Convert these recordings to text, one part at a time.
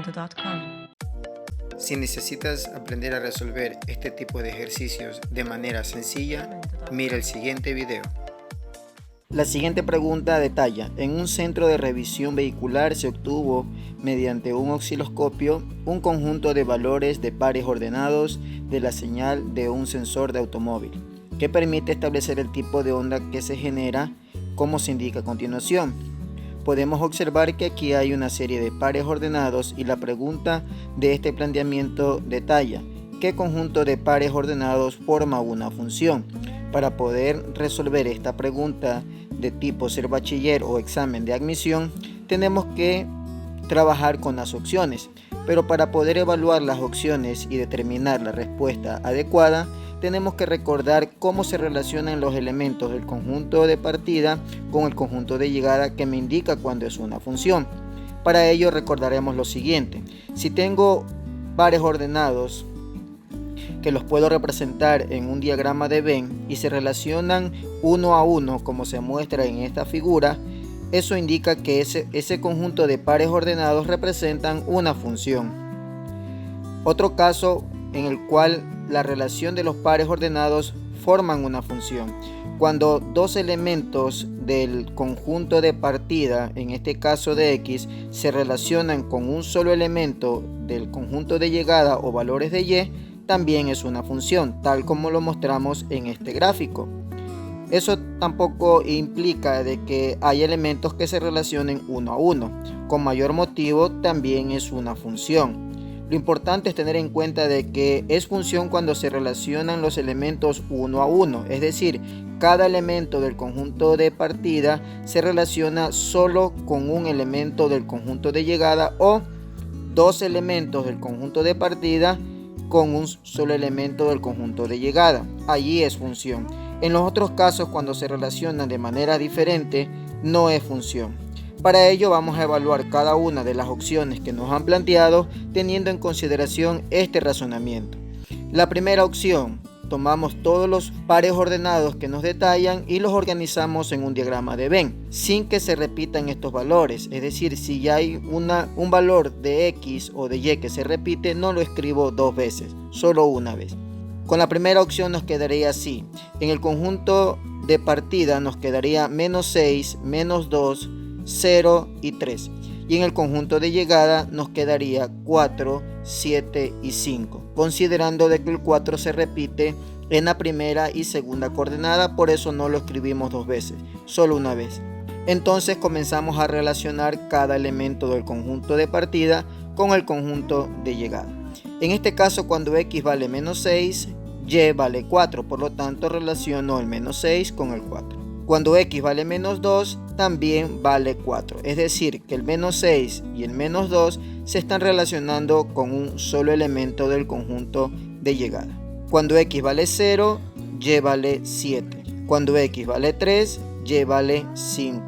Duolingo.com. Si necesitas aprender a resolver este tipo de ejercicios de manera sencilla, mira el siguiente video. La siguiente pregunta detalla: en un centro de revisión vehicular se obtuvo mediante un osciloscopio un conjunto de valores de pares ordenados de la señal de un sensor de automóvil, que permite establecer el tipo de onda que se genera, como se indica a continuación. Podemos observar que aquí hay una serie de pares ordenados y la pregunta de este planteamiento detalla: ¿qué conjunto de pares ordenados forma una función? Para poder resolver esta pregunta de tipo ser bachiller o examen de admisión, tenemos que trabajar con las opciones, pero para poder evaluar las opciones y determinar la respuesta adecuada, tenemos que recordar cómo se relacionan los elementos del conjunto de partida con el conjunto de llegada que me indica cuándo es una función. Para ello recordaremos lo siguiente: si tengo pares ordenados que los puedo representar en un diagrama de Venn y se relacionan uno a uno como se muestra en esta figura, eso indica que ese conjunto de pares ordenados representan una función. Otro caso en el cual la relación de los pares ordenados forman una función: cuando dos elementos del conjunto de partida, en este caso de X, se relacionan con un solo elemento del conjunto de llegada o valores de Y, también es una función, tal como lo mostramos en este gráfico. Eso tampoco implica de que hay elementos que se relacionen uno a uno. Con mayor motivo, también es una función. Lo importante es tener en cuenta de que es función cuando se relacionan los elementos uno a uno, es decir, cada elemento del conjunto de partida se relaciona solo con un elemento del conjunto de llegada o dos elementos del conjunto de partida con un solo elemento del conjunto de llegada. Allí es función. En los otros casos, cuando se relacionan de manera diferente, no es función. Para ello vamos a evaluar cada una de las opciones que nos han planteado teniendo en consideración este razonamiento. La primera opción: tomamos todos los pares ordenados que nos detallan y los organizamos en un diagrama de Venn, sin que se repitan estos valores. Es decir, si ya hay un valor de X o de Y que se repite, no lo escribo dos veces, solo una vez. Con la primera opción nos quedaría así: en el conjunto de partida nos quedaría menos 6, menos 2, 0 y 3. Y en el conjunto de llegada nos quedaría 4, 7 y 5, considerando de que el 4 se repite en la primera y segunda coordenada, por eso no lo escribimos dos veces, solo una vez. Entonces comenzamos a relacionar cada elemento del conjunto de partida con el conjunto de llegada. En este caso, cuando X vale menos 6, Y vale 4, por lo tanto relaciono el menos 6 con el 4. Cuando X vale menos 2, también vale 4, es decir, que el menos 6 y el menos 2 se están relacionando con un solo elemento del conjunto de llegada. Cuando X vale 0, Y vale 7. Cuando X vale 3, Y vale 5.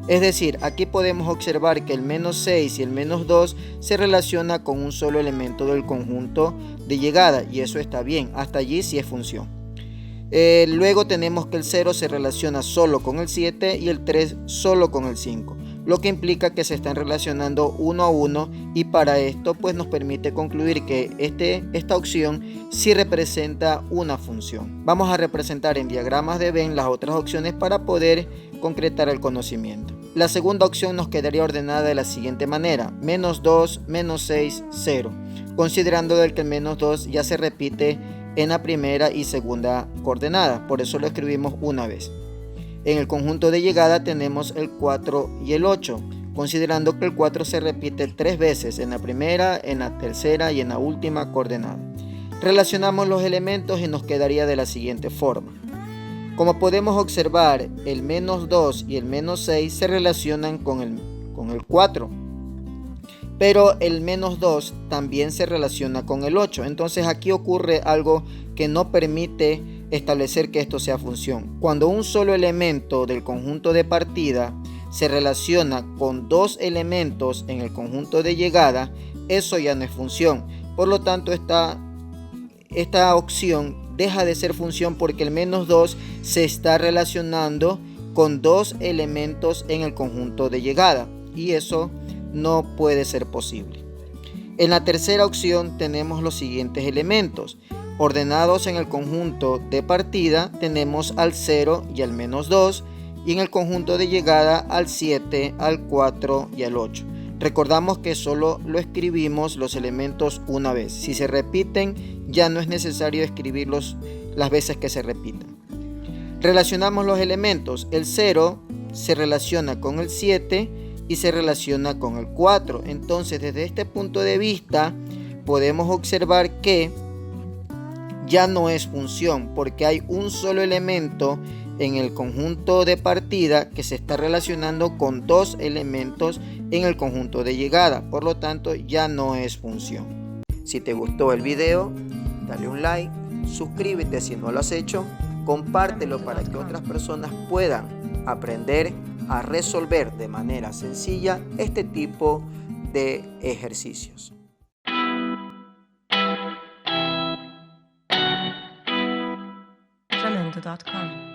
Es decir, aquí podemos observar que el menos 6 y el menos 2 se relaciona con un solo elemento del conjunto de llegada, y eso está bien, hasta allí sí es función. Luego tenemos que el 0 se relaciona solo con el 7 y el 3 solo con el 5, lo que implica que se están relacionando uno a uno, y para esto pues nos permite concluir que esta opción sí representa una función. Vamos a representar en diagramas de Venn las otras opciones para poder concretar el conocimiento. La segunda opción nos quedaría ordenada de la siguiente manera: menos 2, menos 6, 0, considerando que el menos 2 ya se repite en la primera y segunda coordenada, por eso lo escribimos una vez. En el conjunto de llegada tenemos el 4 y el 8, considerando que el 4 se repite 3 veces en la primera, en la tercera y en la última coordenada. Relacionamos los elementos y nos quedaría de la siguiente forma. Como podemos observar, el menos 2 y el menos 6 se relacionan con el 4, pero el menos 2 también se relaciona con el 8. Entonces aquí ocurre algo que no permite establecer que esto sea función. Cuando un solo elemento del conjunto de partida se relaciona con dos elementos en el conjunto de llegada, eso ya no es función. Por lo tanto, esta opción deja de ser función porque el menos 2 se está relacionando con dos elementos en el conjunto de llegada, y eso no puede ser posible. En la tercera opción tenemos los siguientes elementos. Ordenados en el conjunto de partida tenemos al 0 y al -2, y en el conjunto de llegada al 7, al 4 y al 8. Recordamos que solo lo escribimos los elementos una vez. Si se repiten, ya no es necesario escribirlos las veces que se repitan. Relacionamos los elementos. El 0 se relaciona con el 7 y se relaciona con el 4. Entonces, desde este punto de vista, podemos observar que ya no es función, porque hay un solo elemento en el conjunto de partida que se está relacionando con dos elementos en el conjunto de llegada. Por lo tanto, ya no es función. Si te gustó el video, dale un like, suscríbete si no lo has hecho, compártelo para que otras personas puedan aprender a resolver de manera sencilla este tipo de ejercicios. Zalando.com